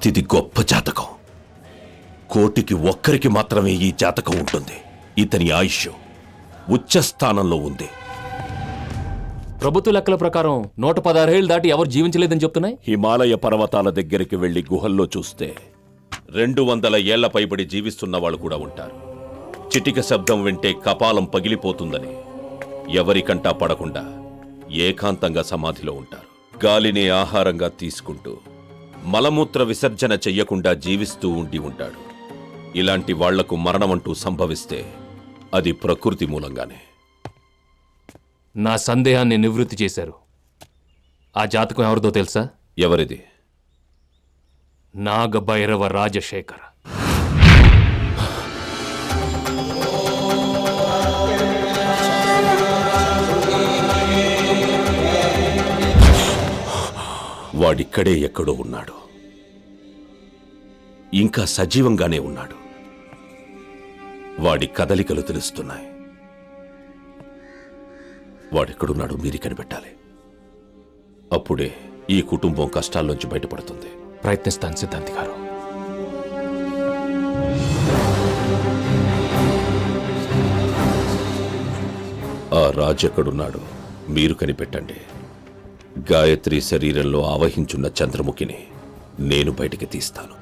ఇది గొప్ప జాతకం. కోటికి ఒక్కరికి మాత్రమే ఈ జాతకం ఉంటుంది. ఇతని ఆయుష్ ఉచ్చస్థానంలో ఉంది. ప్రభుత్వ లెక్కల ప్రకారం 116 ఏళ్ళు దాటి ఎవరు జీవించలేదని చెప్తున్నాయి. హిమాలయ పర్వతాల దగ్గరికి వెళ్లి గుహల్లో చూస్తే 200 ఏళ్ల పైబడి జీవిస్తున్న వాళ్ళు కూడా ఉంటారు. చిటిక శబ్దం వింటే కపాలం పగిలిపోతుందని ఎవరికంటా పడకుండా ఏకాంతంగా సమాధిలో ఉంటారు. గాలిని ఆహారంగా తీసుకుంటూ మలమూత్ర విసర్జన చెయ్యకుండా జీవిస్తూ ఉంటాడు. ఇలాంటి వాళ్లకు మరణమంటూ సంభవిస్తే అది ప్రకృతి మూలంగానే. నా సందేహాన్ని నివృత్తి చేశారు. ఆ జాతకం ఎవరిదో తెలుసా? ఎవరిది? నాగభైరవ రాజశేఖర. వాడిక్కడే ఎక్కడో ఉన్నాడు. ఇంకా సజీవంగానే ఉన్నాడు. వాడి కదలికలు తెలుస్తున్నాయి. వాడెక్కడున్నాడు మీరు కనిపెట్టాలి. అప్పుడే ఈ కుటుంబం కష్టాల్లోంచి బయటపడుతుంది. ప్రయత్నిస్తాను సిద్ధాంతి గారు. ఆ రాజెక్కడున్నాడు మీరు కనిపెట్టండి. గాయత్రి శరీరంలో ఆవహించున్న చంద్రముఖిని నేను బయటికి తీస్తాను.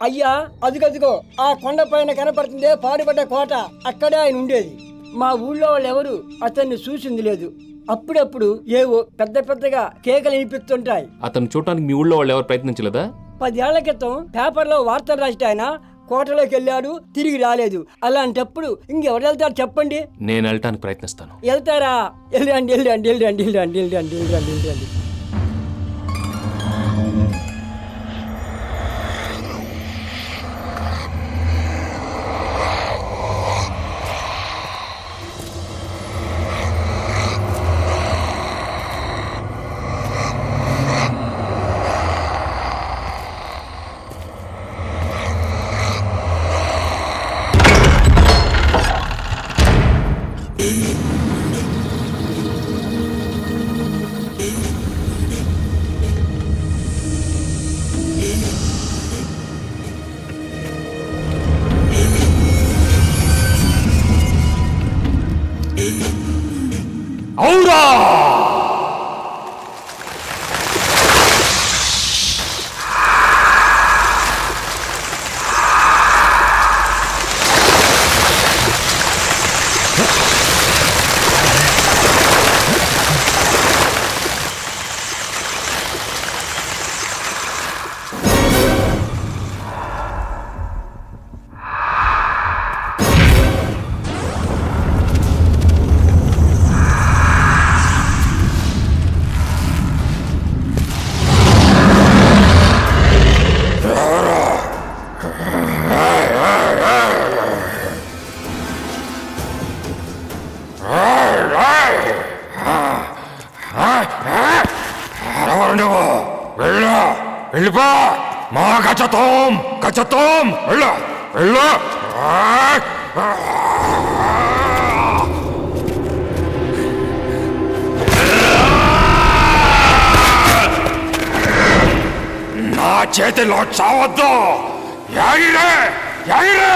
అయ్యా, అదిగదిగో ఆ కొండ పైన కనపడుతుందే పాడుపడ్డ కోట. అక్కడే ఆయన ఉండేది. మా ఊళ్ళో వాళ్ళు ఎవరు అతన్ని చూసింది లేదు. అప్పుడప్పుడు ఏవో పెద్ద పెద్దగా కేకలు వినిపిస్తుంటాయి. అతను చూడటానికి మీ ఊళ్ళో వాళ్ళు ఎవరు ప్రయత్నించలేదా? 10 ఏళ్ల క్రితం పేపర్లో వార్తలు రాసిట ఆయన కోటలోకి వెళ్ళాడు, తిరిగి రాలేదు. అలాంటప్పుడు ఇంకెవరు వెళ్తారు చెప్పండి? నేను వెళ్ళటానికి ప్రయత్నిస్తాను. వెళ్తారా? వెళ్ళండి వెళ్ళండి వెళ్ళండి వెళ్ళండి వెళ్ళండి వెళ్ళండి వెళ్ళండి. వెళ్ళిపో మా గజతం గజతం వెళ్ళు వెళ్ళు. నా చేతిలో చావద్దు. ఎగిరే ఎగిరే.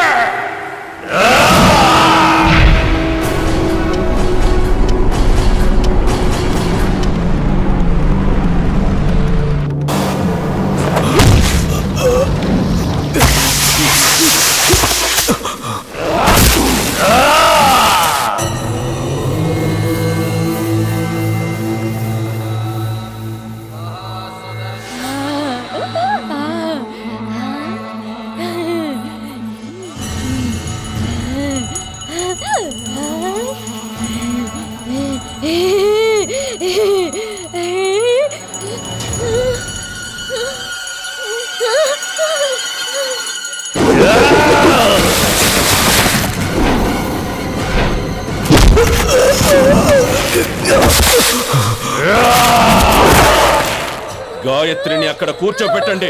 గాయత్రిని అక్కడ కూర్చోబెట్టండి.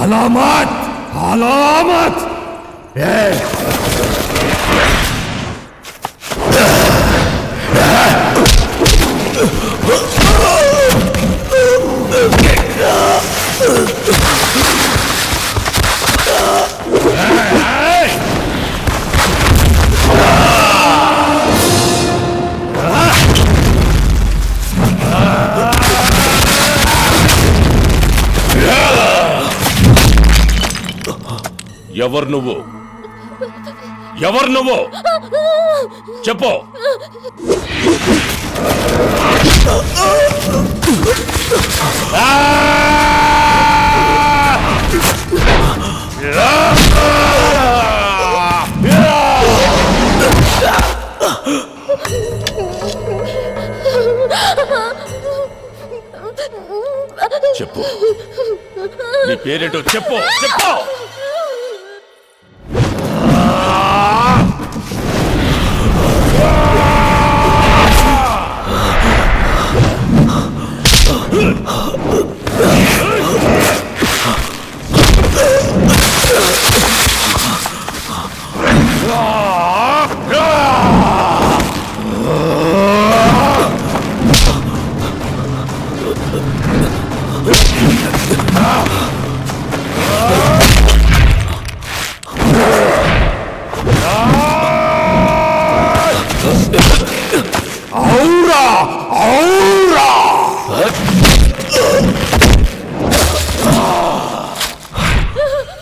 అలామత్ అలామత్ ఎవరు నువ్వు? ఎవరు నువ్వు? చెప్పు. చెప్పు, నీ పేరేంటో చెప్పు. చెప్పు.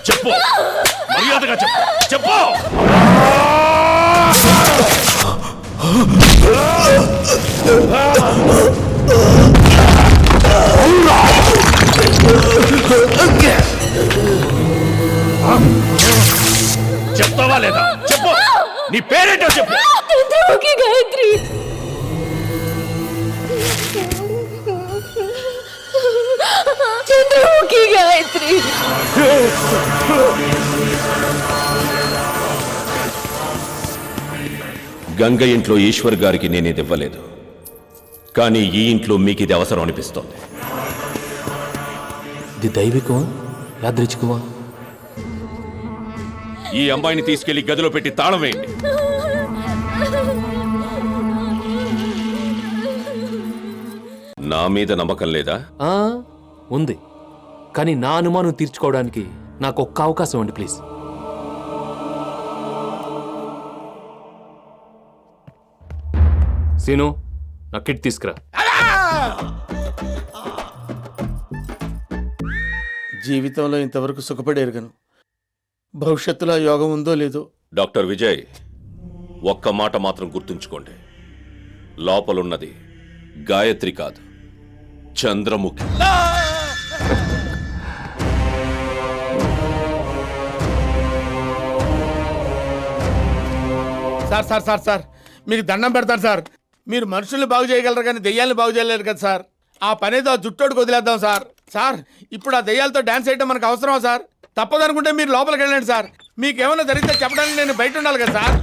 చెప్పు, మర్యాదగా చెప్పు. చెప్పు. చెప్తావా లేదా? చెప్పు, నీ పేరేంటో చెప్పు. చంద్రముఖి గాయత్రి. చంద్రముఖి గాయత్రి. గంగ ఇంట్లో ఈశ్వర్ గారికి నేనేది ఇవ్వలేదు, కానీ ఈ ఇంట్లో మీకు ఇది అవసరం అనిపిస్తోంది. ఇది దైవికమా యాదృచ్ఛికమా? ఈ అమ్మాయిని తీసుకెళ్లి గదిలో పెట్టి తాళం వేయండి. నా మీద నమ్మకం లేదా? ఆ, ఉంది. కానీ నా అనుమానం తీర్చుకోవడానికి నాకు ఒక్క అవకాశం అండి ప్లీజ్. సీను, నా కిట్ తీసుకురా. జీవితంలో ఇంతవరకు సుఖపడి ఎరగను. భవిష్యత్తులో యోగం ఉందో లేదో. డాక్టర్ విజయ్, ఒక్క మాట మాత్రం గుర్తుంచుకోండి. లోపలున్నది గాయత్రి కాదు, Chandramukhi. Sir sir sir sir మీకు దండం పెడతారు సార్. మీరు మనుషుల్ని బాగు చేయగలరు కానీ దెయ్యాలను బాగు చేయలేరు కదా సార్. ఆ పనేదో జుట్టోడికి వదిలేద్దాం సార్. సార్ ఇప్పుడు ఆ దెయ్యాలతో డాన్స్ చేయడం మనకు అవసరమా సార్? తప్పదనుకుంటే మీరు లోపలికి వెళ్ళండి సార్. మీకేమైనా జరిగితే చెప్పడానికి నేను బయట ఉండాలి కదా సార్.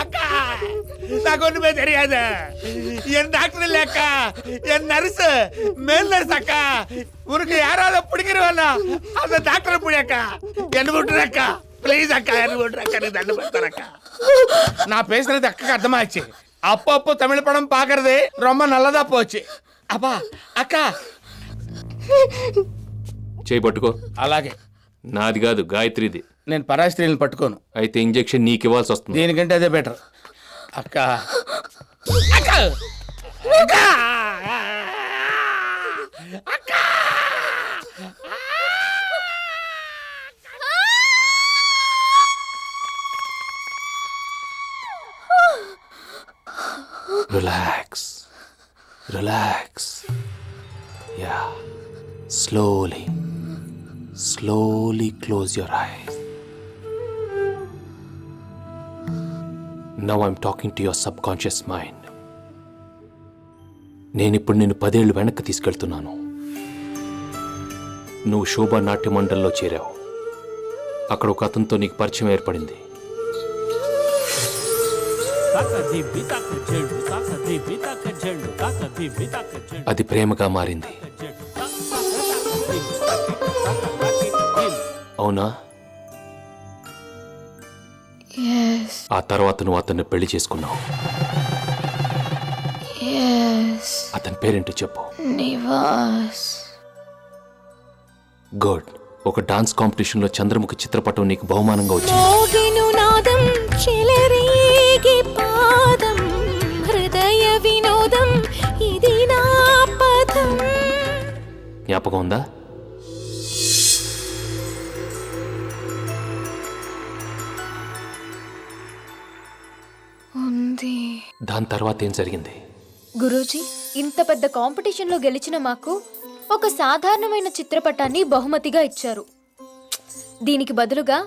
அக்கா நான் கொண்டு போய் தெரியாது. என் டாக்டர் இல்ல அக்கா, என் நர்ஸ், மேல் நர்ஸ் அக்கா. உனக்கு யாராவது பிடிக்கிறவனா அந்த டாக்டரை பிடி அக்கா. என்ன விட்டுரு அக்கா, ப்ளீஸ் அக்கா, என்ன விட்டுரு அக்கா. நீ தண்டு படுத்துற அக்கா. நான் பேசுறது அக்கா அர்த்தமாச்சு. அப்பப்போ தமிழ் படம் பாக்குறது ரொம்ப நல்லதா போச்சு. அப்பா అక్కా చేయి పట్టుకో. అలాగే. నాది కాదు, గాయత్రిది. నేను పరాయి స్త్రీలను పట్టుకోను. అయితే ఇంజెక్షన్ నీకు ఇవ్వాల్సి వస్తుంది. దీనికంటే అదే బెటర్. అక్క అక్క అక్క అక్క relax, relax. Yeah, slowly, slowly close your eyes. Now I'm talking to your subconscious mind. నేనిప్పుడు నిన్ను 10 ఏళ్ళు వెనక్కి తీసుకెళ్తున్నాను. నువ్వు శోభా నాట్య మండలిలో చేరావు. అక్కడ ఒక అతనితో నీకు పరిచయం ఏర్పడింది. అది ప్రేమగా మారింది. అవునా? ఆ తర్వాత నువ్వు అతన్ని పెళ్లి చేసుకున్నావు. అతని పేరేంటో చెప్పు. నివాస్. గుడ్. ఒక డాన్స్ కాంపిటీషన్ లో చంద్రముఖి చిత్రపటం నీకు బహుమానంగా వచ్చింది. మోగిను నాదం చెలరేగి పాదం హృదయ వినోదం ఇది నా పదం. జ్ఞాపకం ఉందా? ఉంది. దాని తర్వాత ఏం జరిగింది? గురూజీ, ఇంత పెద్ద కాంపిటీషన్లో గెలిచిన మాకు ఒక సాధారణమైన చిత్రపటాన్ని బహుమతిగా ఇచ్చారు. దీనికి బదులుగా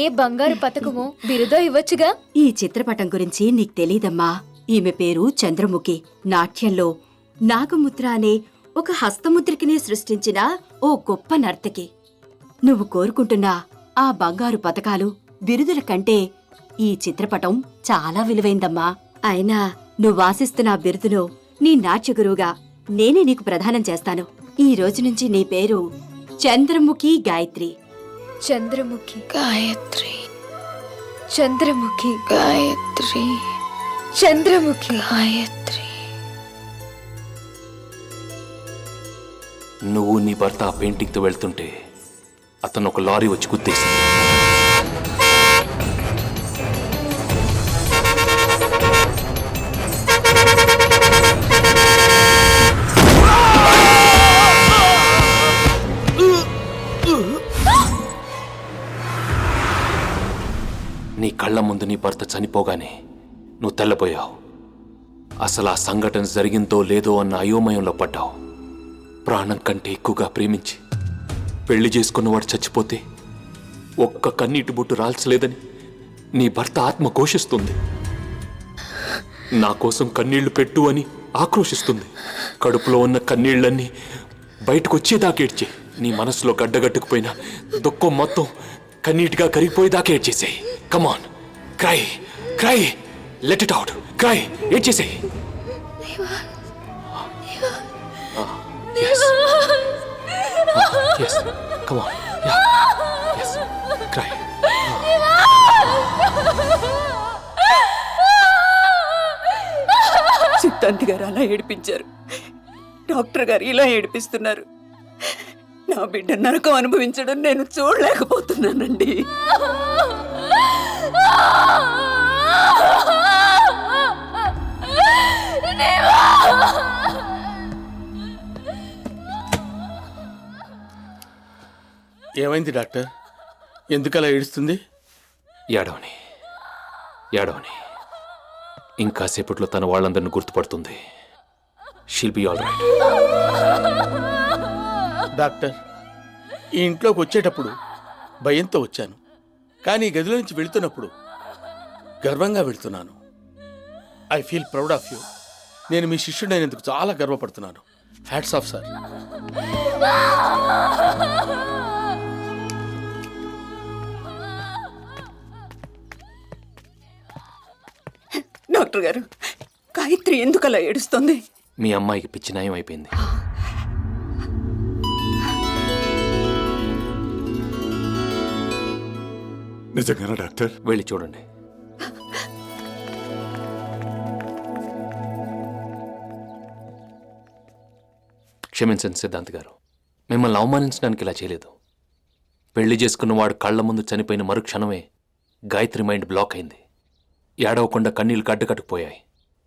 ఏ బంగారు పతకమో బిరుదో ఇవ్వచ్చుగా. ఈ చిత్రపటం గురించి నీకు తెలీదమ్మా. ఈమె పేరు చంద్రముఖి. నాట్యంలో నాగముద్ర అనే ఒక హస్తముద్రికనే సృష్టించిన ఓ గొప్ప నర్తకి. నువ్వు కోరుకుంటున్న ఆ బంగారు పతకాలు బిరుదుల కంటే ఈ చిత్రపటం చాలా విలువైందమ్మా. అయినా నువ్వాసిస్తున్న ఆ బిరుదులో నీ నాట్య గురువుగా నేనే నీకు ప్రదానం చేస్తాను. ఈ రోజు నుంచి నీ పేరు చంద్రముఖి గాయత్రి. చంద్రముఖి గాయత్రి. చంద్రముఖి గాయత్రి. చంద్రముఖి గాయత్రి. నువ్వు నీ భర్త ఆ పెయింటింగ్తో వెళ్తుంటే అతను ఒక లారీ వచ్చి గుద్దేసింది. నీ కళ్ళ ముందు నీ భర్త చనిపోగానే నువ్వు తెల్లపోయావు. అసలు ఆ సంఘటన జరిగిందో లేదో అన్న అయోమయంలో పడ్డావు. ప్రాణం కంటే ఎక్కువగా ప్రేమించి పెళ్లి చేసుకున్నవాడు చచ్చిపోతే ఒక్క కన్నీటి బొట్టు రాల్చలేదని నీ భర్త ఆత్మ ఘోషిస్తుంది. నా కోసం కన్నీళ్లు పెట్టు అని ఆక్రోశిస్తుంది. కడుపులో ఉన్న కన్నీళ్లన్నీ బయటకొచ్చేదాకేడ్చే. నీ మనసులో గడ్డగట్టుకుపోయిన దుఃఖం మొత్తం కన్నీటిగా కరిగిపోయేదాకా ఏడ్చేసేయి. Come on, cry cry, let it out, cry, ఏడ్చేసేయి. Yes, come on. Yeah. Yes, cry. సిద్ధాంతి గారు అలా ఏడిపించారు. డాక్టర్ గారు ఇలా ఏడిపిస్తున్నారు. నా బిడ్డ నరకం అనుభవించడం నేను చూడలేకపోతున్నానండి. ఏమైంది డాక్టర్? ఎందుకలా ఏడుస్తుంది? ఏడవని ఏడవని, ఇంకాసేపట్లో తన వాళ్ళందరిని గుర్తుపడుతుంది. She'll be all right. Doctor, ఈ ఇంట్లోకి వచ్చేటప్పుడు భయంతో వచ్చాను, కానీ ఈ గదిలో నుంచి వెళుతున్నప్పుడు గర్వంగా వెళ్తున్నాను. I feel proud of you. నేను మీ శిష్యుడైనందుకు చాలా గర్వపడుతున్నాను. Hats off sir. డాక్టర్ గారు, గాయత్రి ఎందుకు అలా ఏడుస్తోంది? మీ అమ్మాయికి పిచ్చి నయం అయిపోయింది. నిజంగానా డాక్టర్? వెళ్ళి చూడండి. క్షమించండి సిద్ధాంత్ గారు, మిమ్మల్ని అవమానించడానికి ఇలా చేయలేదు. పెళ్లి చేసుకున్నవాడు కళ్ల ముందు చనిపోయిన మరుక్షణమే గాయత్రి మైండ్ బ్లాక్ అయింది. ఏడవకుండా కన్నీళ్లు గడ్డకట్టుకుపోయాయి.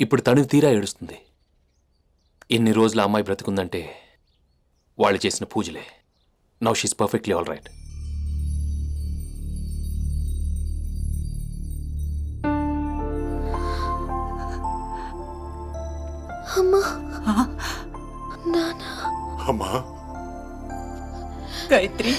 ఇప్పుడు తను తీరా ఏడుస్తుంది. ఇన్ని రోజులు ఆ అమ్మాయి బ్రతుకుందంటే వాళ్ళు చేసిన పూజలే. Now she's perfectly all right. అమ్మా, గాయత్రి,